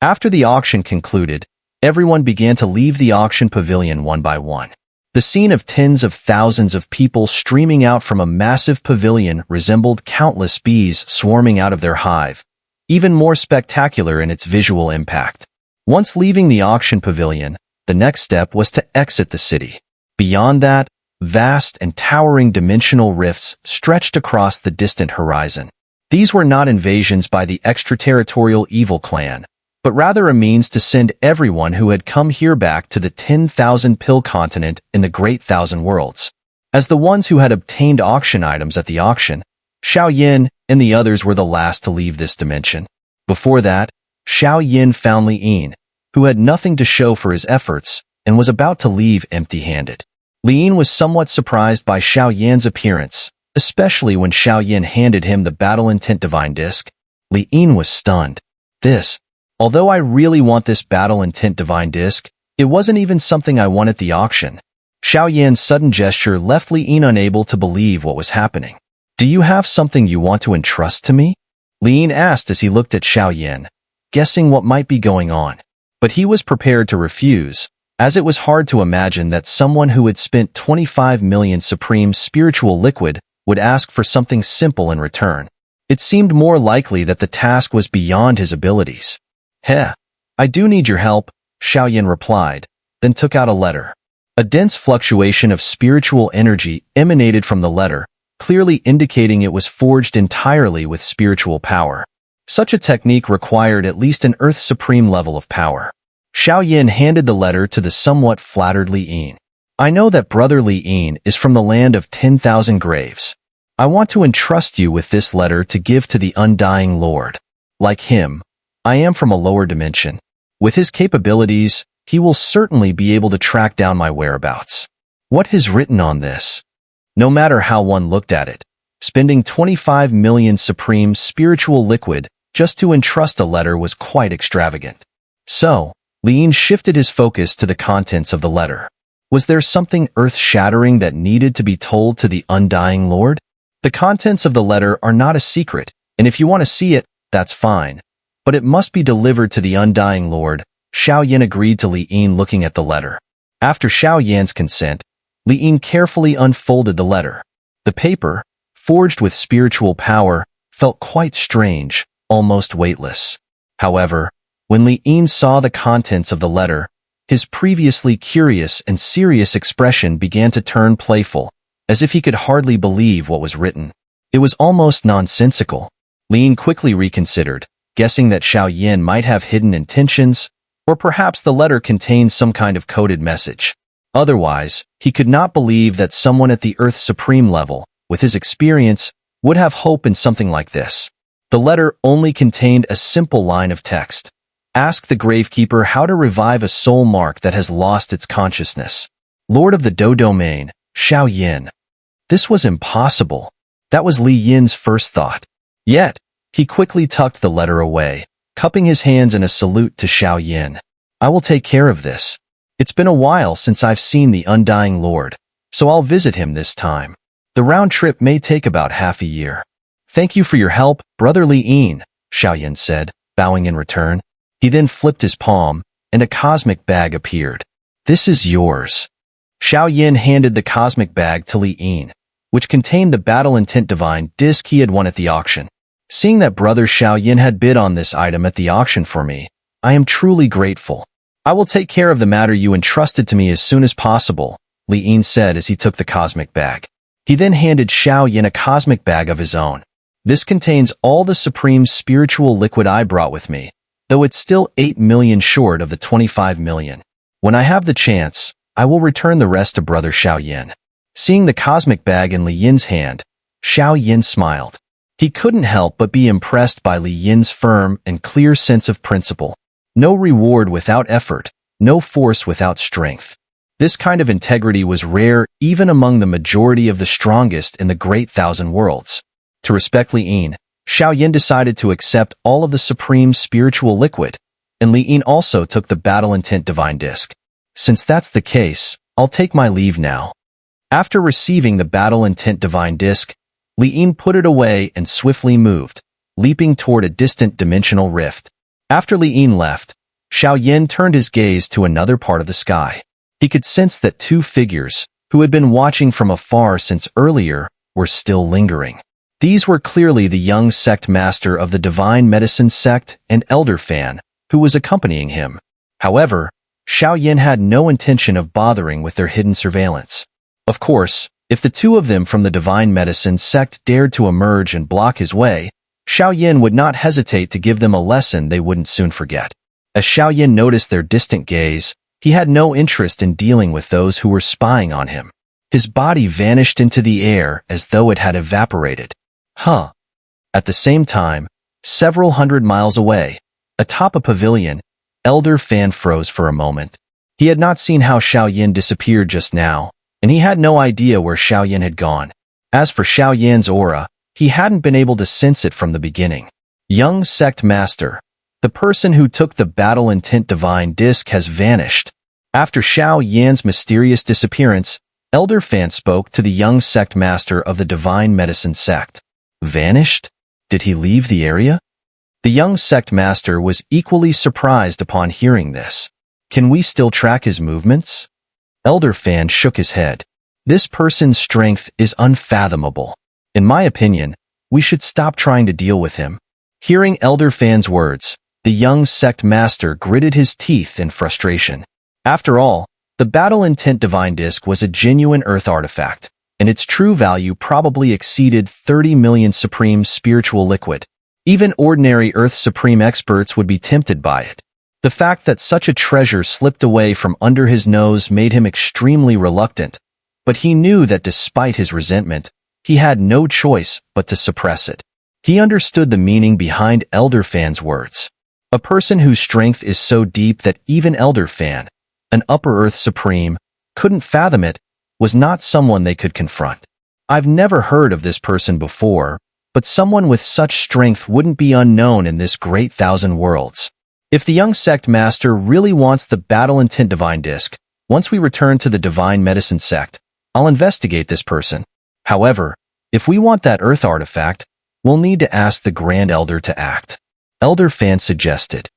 After the auction concluded, everyone began to leave the auction pavilion one by one. The scene of tens of thousands of people streaming out from a massive pavilion resembled countless bees swarming out of their hive, even more spectacular in its visual impact. Once leaving the auction pavilion, the next step was to exit the city. Beyond that, vast and towering dimensional rifts stretched across the distant horizon. These were not invasions by the extraterritorial evil clan, but rather a means to send everyone who had come here back to the 10,000 pill continent in the Great Thousand Worlds. As the ones who had obtained auction items at the auction, Xiao Yan and the others were the last to leave this dimension. Before that, Xiao Yan found Li Yin, who had nothing to show for his efforts and was about to leave empty-handed. Li Yin was somewhat surprised by Xiao Yan's appearance, especially when Xiao Yan handed him the Battle Intent Divine Disc. Li Yin was stunned. Although I really want this Battle Intent Divine Disc, it wasn't even something I won at the auction. Xiao Yan's sudden gesture left Li Yin unable to believe what was happening. Do you have something you want to entrust to me? Li Yin asked as he looked at Xiao Yan, guessing what might be going on. But he was prepared to refuse, as it was hard to imagine that someone who had spent 25 million supreme spiritual liquid would ask for something simple in return. It seemed more likely that the task was beyond his abilities. I do need your help, Xiao Yan replied, then took out a letter. A dense fluctuation of spiritual energy emanated from the letter, clearly indicating it was forged entirely with spiritual power. Such a technique required at least an Earth Supreme level of power. Xiao Yan handed the letter to the somewhat flattered Li Yin. I know that brother Li Yin is from the land of 10,000 graves. I want to entrust you with this letter to give to the Undying Lord. Like him, I am from a lower dimension. With his capabilities, he will certainly be able to track down my whereabouts. What is written on this? No matter how one looked at it, spending 25 million supreme spiritual liquid just to entrust a letter was quite extravagant. So, Li Yin shifted his focus to the contents of the letter. Was there something earth-shattering that needed to be told to the Undying Lord? The contents of the letter are not a secret, and if you want to see it, that's fine. But it must be delivered to the Undying Lord. Xiao Yan agreed to Li Yin looking at the letter. After Xiao Yan's consent, Li Yin carefully unfolded the letter. The paper, forged with spiritual power, felt quite strange, almost weightless. However, when Li Yin saw the contents of the letter, his previously curious and serious expression began to turn playful, as if he could hardly believe what was written. It was almost nonsensical. Li Yin quickly reconsidered, guessing that Xiao Yan might have hidden intentions, or perhaps the letter contained some kind of coded message. Otherwise, he could not believe that someone at the Earth Supreme level, with his experience, would have hope in something like this. The letter only contained a simple line of text. Ask the Gravekeeper how to revive a soul mark that has lost its consciousness. Lord of the Do Domain, Xiao Yan. This was impossible. That was Li Yin's first thought. Yet, he quickly tucked the letter away, cupping his hands in a salute to Xiao Yan. I will take care of this. It's been a while since I've seen the Undying Lord, so I'll visit him this time. The round trip may take about half a year. Thank you for your help, brother Li Yin, Xiao Yan said, bowing in return. He then flipped his palm, and a cosmic bag appeared. This is yours. Xiao Yan handed the cosmic bag to Li Yin, which contained the Battle Intent Divine Disc he had won at the auction. Seeing that brother Xiao Yan had bid on this item at the auction for me, I am truly grateful. I will take care of the matter you entrusted to me as soon as possible, Li Yin said as he took the cosmic bag. He then handed Xiao Yan a cosmic bag of his own. This contains all the supreme spiritual liquid I brought with me, though it's still 8 million short of the 25 million. When I have the chance, I will return the rest to brother Xiao Yan. Seeing the cosmic bag in Li Yin's hand, Xiao Yan smiled. He couldn't help but be impressed by Li Yin's firm and clear sense of principle. No reward without effort, no force without strength. This kind of integrity was rare even among the majority of the strongest in the Great Thousand Worlds. To respect Li Yin, Xiao Yan decided to accept all of the supreme spiritual liquid, and Li Yin also took the Battle Intent Divine Disc. Since that's the case, I'll take my leave now. After receiving the Battle Intent Divine Disc, Li Yin put it away and swiftly moved, leaping toward a distant dimensional rift. After Li Yin left, Xiao Yan turned his gaze to another part of the sky. He could sense that two figures, who had been watching from afar since earlier, were still lingering. These were clearly the young sect master of the Divine Medicine sect and Elder Fan, who was accompanying him. However, Xiao Yan had no intention of bothering with their hidden surveillance. Of course, if the two of them from the Divine Medicine sect dared to emerge and block his way, Xiao Yan would not hesitate to give them a lesson they wouldn't soon forget. As Xiao Yan noticed their distant gaze, he had no interest in dealing with those who were spying on him. His body vanished into the air as though it had evaporated. At the same time, several hundred miles away, atop a pavilion, Elder Fan froze for a moment. He had not seen how Xiao Yan disappeared just now, and he had no idea where Xiao Yan had gone. As for Xiao Yan's aura, he hadn't been able to sense it from the beginning. Young Sect Master, the person who took the Battle Intent Divine Disc has vanished. After Xiao Yan's mysterious disappearance, Elder Fan spoke to the young Sect Master of the Divine Medicine sect. Vanished? Did he leave the area? The young Sect Master was equally surprised upon hearing this. Can we still track his movements? Elder Fan shook his head. This person's strength is unfathomable. In my opinion, we should stop trying to deal with him. Hearing Elder Fan's words, the young Sect Master gritted his teeth in frustration. After all, the Battle Intent Divine Disc was a genuine Earth artifact, and its true value probably exceeded 30 million Supreme Spiritual Liquid. Even ordinary Earth Supreme experts would be tempted by it. The fact that such a treasure slipped away from under his nose made him extremely reluctant, but he knew that despite his resentment, he had no choice but to suppress it. He understood the meaning behind Elder Fan's words. A person whose strength is so deep that even Elder Fan, an Upper Earth Supreme, couldn't fathom it, was not someone they could confront. I've never heard of this person before, but someone with such strength wouldn't be unknown in this great thousand worlds. If the young sect master really wants the Battle Intent Divine Disc, once we return to the Divine Medicine sect, I'll investigate this person. However, if we want that Earth artifact, we'll need to ask the Grand Elder to act. Elder Fan suggested.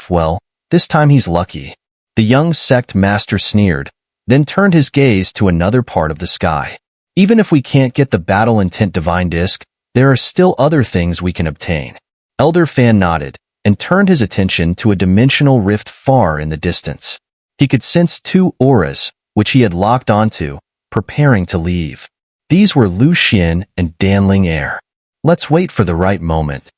Well, this time he's lucky. The young sect master sneered, then turned his gaze to another part of the sky. Even if we can't get the Battle Intent Divine Disc, there are still other things we can obtain. Elder Fan nodded, and turned his attention to a dimensional rift far in the distance. He could sense two auras, which he had locked onto, preparing to leave. These were Lu Xian and Xun'er. Let's wait for the right moment,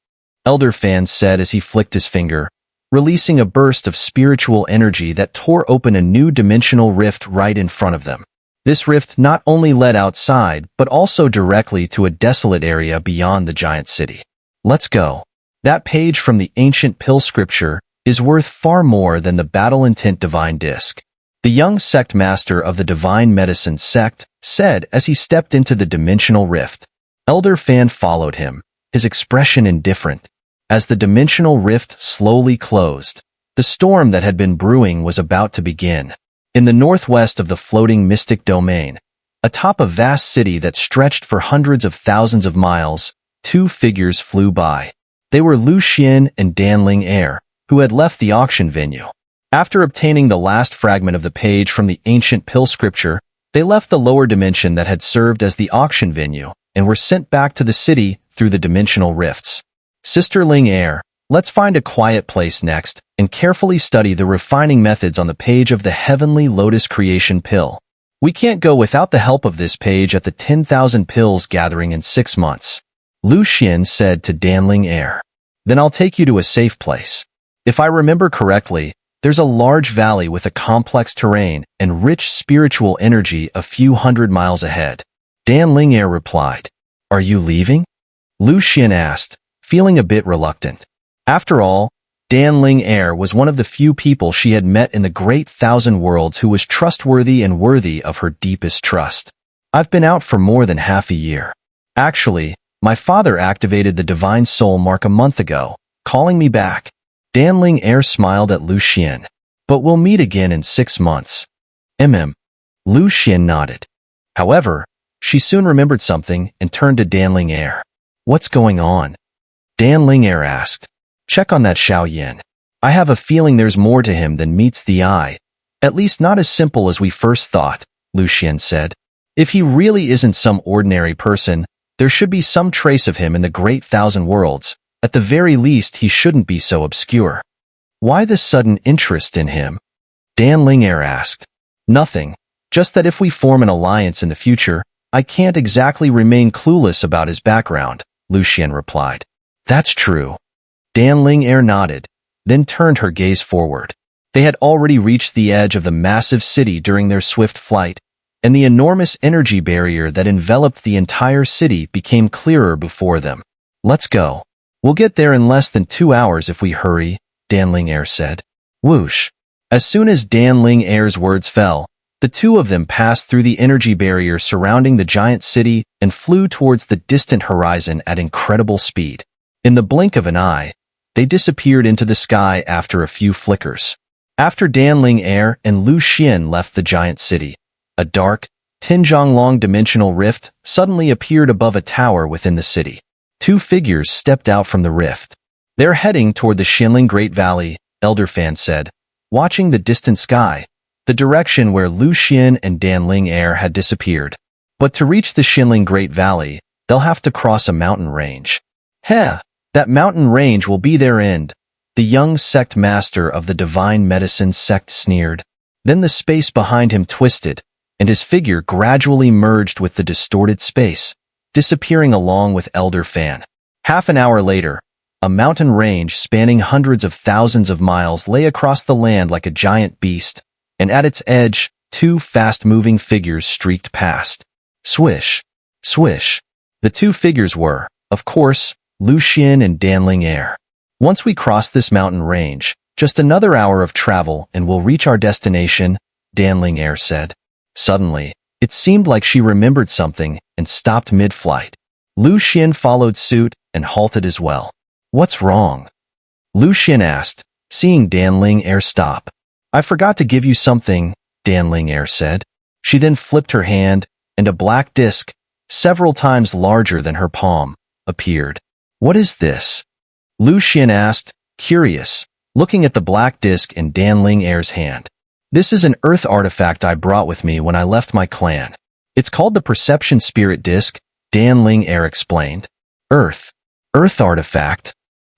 Elder Fan said as he flicked his finger, releasing a burst of spiritual energy that tore open a new dimensional rift right in front of them. This rift not only led outside, but also directly to a desolate area beyond the giant city. Let's go. That page from the ancient pill scripture is worth far more than the Battle Intent Divine Disc, the young sect master of the Divine Medicine sect said as he stepped into the dimensional rift. Elder Fan followed him, his expression indifferent. As the dimensional rift slowly closed, the storm that had been brewing was about to begin. In the northwest of the floating mystic domain, atop a vast city that stretched for hundreds of thousands of miles, two figures flew by. They were Lu Xian and Xun'er, who had left the auction venue. After obtaining the last fragment of the page from the ancient pill scripture, they left the lower dimension that had served as the auction venue and were sent back to the city through the dimensional rifts. Sister Xun'er, let's find a quiet place next and carefully study the refining methods on the page of the Heavenly Lotus Creation Pill. We can't go without the help of this page at the 10,000 pills gathering in 6 months, Lu Xian said to Xun'er. Then I'll take you to a safe place. If I remember correctly, there's a large valley with a complex terrain and rich spiritual energy a few hundred miles ahead. Xun'er replied. Are you leaving? Lu Xian asked, feeling a bit reluctant. After all, Xun'er was one of the few people she had met in the great thousand worlds who was trustworthy and worthy of her deepest trust. I've been out for more than half a year. Actually, my father activated the Divine Soul Mark a month ago, calling me back. Xun'er smiled at Lu Xian. But we'll meet again in 6 months. Lu Xian nodded. However, she soon remembered something and turned to Xun'er. What's going on? Xun'er asked. Check on that Xiao Yan. I have a feeling there's more to him than meets the eye. At least not as simple as we first thought, Lu Xian said. If he really isn't some ordinary person, there should be some trace of him in the Great Thousand Worlds. At the very least, he shouldn't be so obscure. Why this sudden interest in him? Dan Xun'er asked. Nothing, just that if we form an alliance in the future, I can't exactly remain clueless about his background, Lu Xian replied. That's true. Dan Xun'er nodded, then turned her gaze forward. They had already reached the edge of the massive city during their swift flight, and the enormous energy barrier that enveloped the entire city became clearer before them. Let's go. We'll get there in less than 2 hours if we hurry, Dan Xun'er said. Whoosh. As soon as Dan Xun'er's words fell, the two of them passed through the energy barrier surrounding the giant city and flew towards the distant horizon at incredible speed. In the blink of an eye, they disappeared into the sky after a few flickers. After Dan Xun'er and Lu Xian left the giant city, a dark, 10-zhang-long dimensional rift suddenly appeared above a tower within the city. Two figures stepped out from the rift. They're heading toward the Xinling Great Valley, Elder Fan said, watching the distant sky, the direction where Lu Xian and Dan Xun'er had disappeared. But to reach the Xinling Great Valley, they'll have to cross a mountain range. Heh, that mountain range will be their end, the young sect master of the divine medicine sect sneered. Then the space behind him twisted, and his figure gradually merged with the distorted space, disappearing along with Elder Fan. Half an hour later, a mountain range spanning hundreds of thousands of miles lay across the land like a giant beast, and at its edge, two fast-moving figures streaked past. Swish, swish. The two figures were, of course, Lu Xian and Dan Xun'er. Once we cross this mountain range, just another hour of travel and we'll reach our destination, Dan Xun'er said. Suddenly, it seemed like she remembered something and stopped mid-flight. Lu Xian followed suit and halted as well. What's wrong? Lu Xian asked, seeing Dan Xun'er stop. I forgot to give you something, Dan Xun'er said. She then flipped her hand, and a black disc, several times larger than her palm, appeared. What is this? Lu Xian asked, curious, looking at the black disc in Dan Xun'er's hand. This is an earth artifact I brought with me when I left my clan. It's called the Perception Spirit Disc, Dan Xun'er explained. Earth artifact?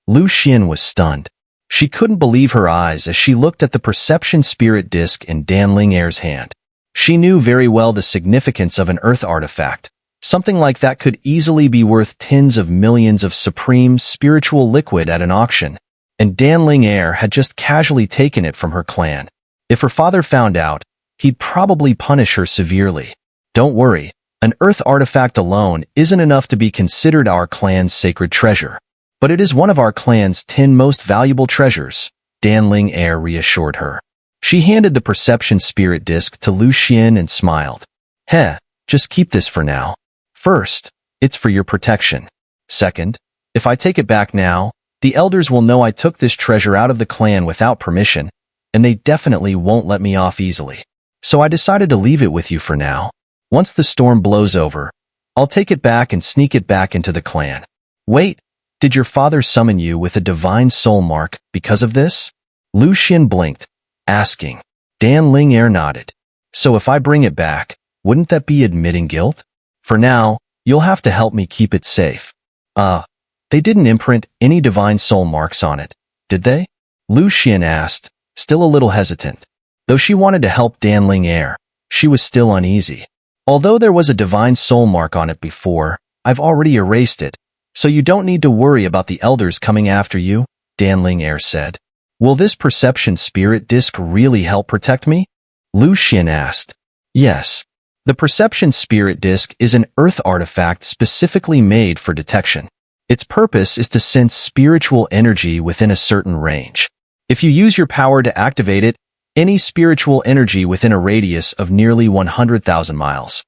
Lu Xian was stunned. She couldn't believe her eyes as she looked at the Perception Spirit Disc in Dan Xun'er's hand. She knew very well the significance of an earth artifact. Something like that could easily be worth tens of millions of supreme spiritual liquid at an auction, and Dan Xun'er had just casually taken it from her clan. If her father found out, he'd probably punish her severely. Don't worry, an earth artifact alone isn't enough to be considered our clan's sacred treasure. But it is one of our clan's 10 most valuable treasures, Dan Xun'er reassured her. She handed the Perception Spirit Disc to Lu Xian and smiled. Heh, just keep this for now. First, it's for your protection. Second, if I take it back now, the elders will know I took this treasure out of the clan without permission, and they definitely won't let me off easily. So I decided to leave it with you for now. Once the storm blows over, I'll take it back and sneak it back into the clan. Wait, did your father summon you with a divine soul mark because of this? Lu Xian blinked, asking. Dan Xun'er nodded. So if I bring it back, wouldn't that be admitting guilt? For now, you'll have to help me keep it safe. They didn't imprint any divine soul marks on it, did they? Lu Xian asked, still a little hesitant. Though she wanted to help Dan Xun'er, she was still uneasy. Although there was a divine soul mark on it before, I've already erased it, so you don't need to worry about the elders coming after you, Dan Xun'er said. Will this Perception Spirit Disc really help protect me? Lu Xian asked. Yes. The Perception Spirit Disc is an earth artifact specifically made for detection. Its purpose is to sense spiritual energy within a certain range. If you use your power to activate it, any spiritual energy within a radius of nearly 100,000 miles,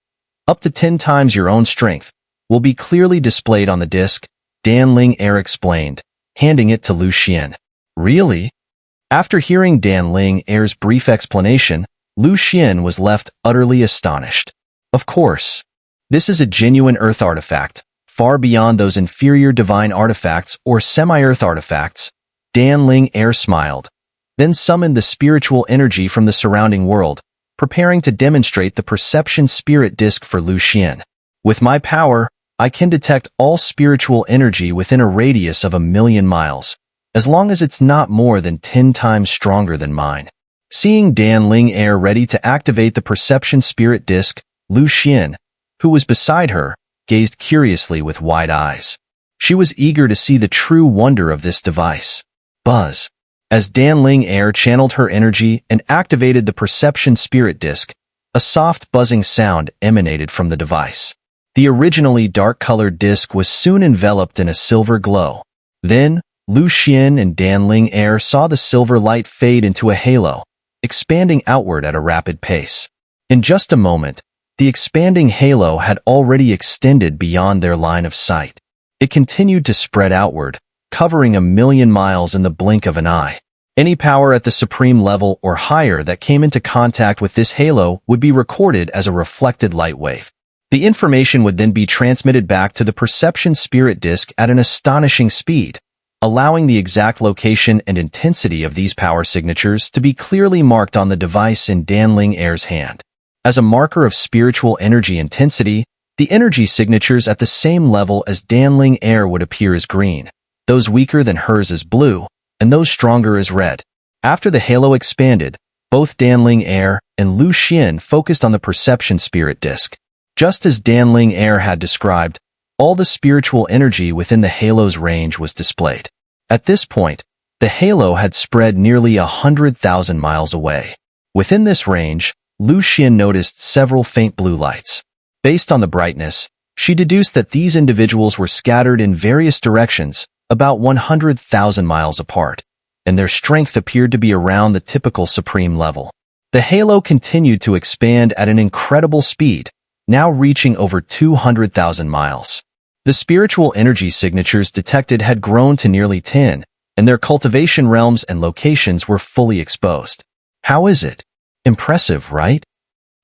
up to 10 times your own strength, will be clearly displayed on the disc, Dan Xun'er explained, handing it to Lu Xian. Really? After hearing Dan Xun'er's brief explanation, Lu Xian was left utterly astonished. Of course, this is a genuine earth artifact, far beyond those inferior divine artifacts or semi-earth artifacts, Xun'er smiled, then summoned the spiritual energy from the surrounding world, preparing to demonstrate the perception spirit disc for Xiao. With my power, I can detect all spiritual energy within a radius of 1,000,000 miles, as long as it's not more than 10 times stronger than mine. Seeing Xun'er ready to activate the perception spirit disc, Xiao, who was beside her, gazed curiously with wide eyes. She was eager to see the true wonder of this device. Buzz. As Xun'er channeled her energy and activated the perception spirit disc, a soft buzzing sound emanated from the device. The originally dark-colored disc was soon enveloped in a silver glow. Then, Xiao and Xun'er saw the silver light fade into a halo, expanding outward at a rapid pace. In just a moment, the expanding halo had already extended beyond their line of sight. It continued to spread outward, covering 1,000,000 miles in the blink of an eye. Any power at the supreme level or higher that came into contact with this halo would be recorded as a reflected light wave. The information would then be transmitted back to the perception spirit disc at an astonishing speed, allowing the exact location and intensity of these power signatures to be clearly marked on the device in Xun'er's hand. As a marker of spiritual energy intensity, the energy signatures at the same level as Xun'er would appear as green, those weaker than hers as blue, and those stronger as red. After the halo expanded, both Xun'er and Xiao focused on the perception spirit disc. Just as Xun'er had described, all the spiritual energy within the halo's range was displayed. At this point, the halo had spread nearly 100,000 miles away. Within this range, Xiao noticed several faint blue lights. Based on the brightness, she deduced that these individuals were scattered in various directions, about 100,000 miles apart, and their strength appeared to be around the typical supreme level. The halo continued to expand at an incredible speed, now reaching over 200,000 miles. The spiritual energy signatures detected had grown to nearly 10, and their cultivation realms and locations were fully exposed. How is it? Impressive, right?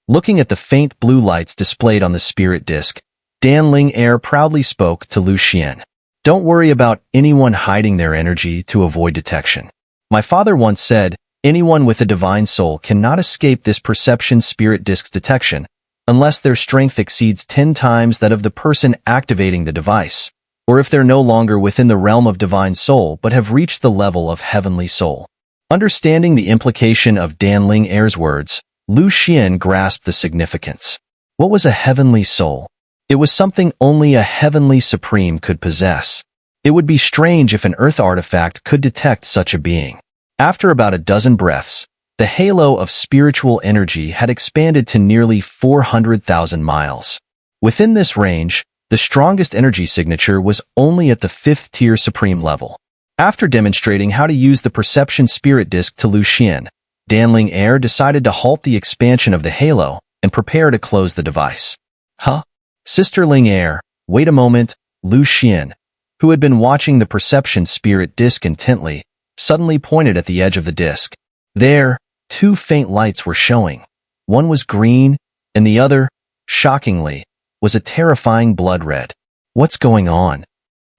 Looking at the faint blue lights displayed on the spirit disc, Xun'er proudly spoke to Xiao. Don't worry about anyone hiding their energy to avoid detection. My father once said, anyone with a divine soul cannot escape this perception spirit disc's detection, unless their strength exceeds 10 times that of the person activating the device, or if they're no longer within the realm of divine soul but have reached the level of heavenly soul. Understanding the implication of Xun'er's words, Xiao grasped the significance. What was a heavenly soul? It was something only a heavenly supreme could possess. It would be strange if an earth artifact could detect such a being. After about a dozen breaths, the halo of spiritual energy had expanded to nearly 400,000 miles. Within this range, the strongest energy signature was only at the 5th-tier supreme level. After demonstrating how to use the perception spirit disc to Xiao, Xun'er decided to halt the expansion of the halo and prepare to close the device. Huh? Sister Xun'er, wait a moment, Xiao, who had been watching the perception spirit disc intently, suddenly pointed at the edge of the disc. There, 2 faint lights were showing. One was green, and the other, shockingly, was a terrifying blood red. What's going on?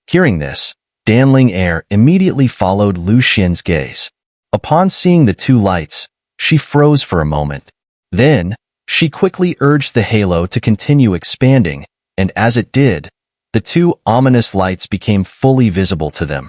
Hearing this, Xun'er immediately followed Xiao's gaze. Upon seeing the 2 lights, she froze for a moment. Then, she quickly urged the halo to continue expanding, and as it did, the 2 ominous lights became fully visible to them.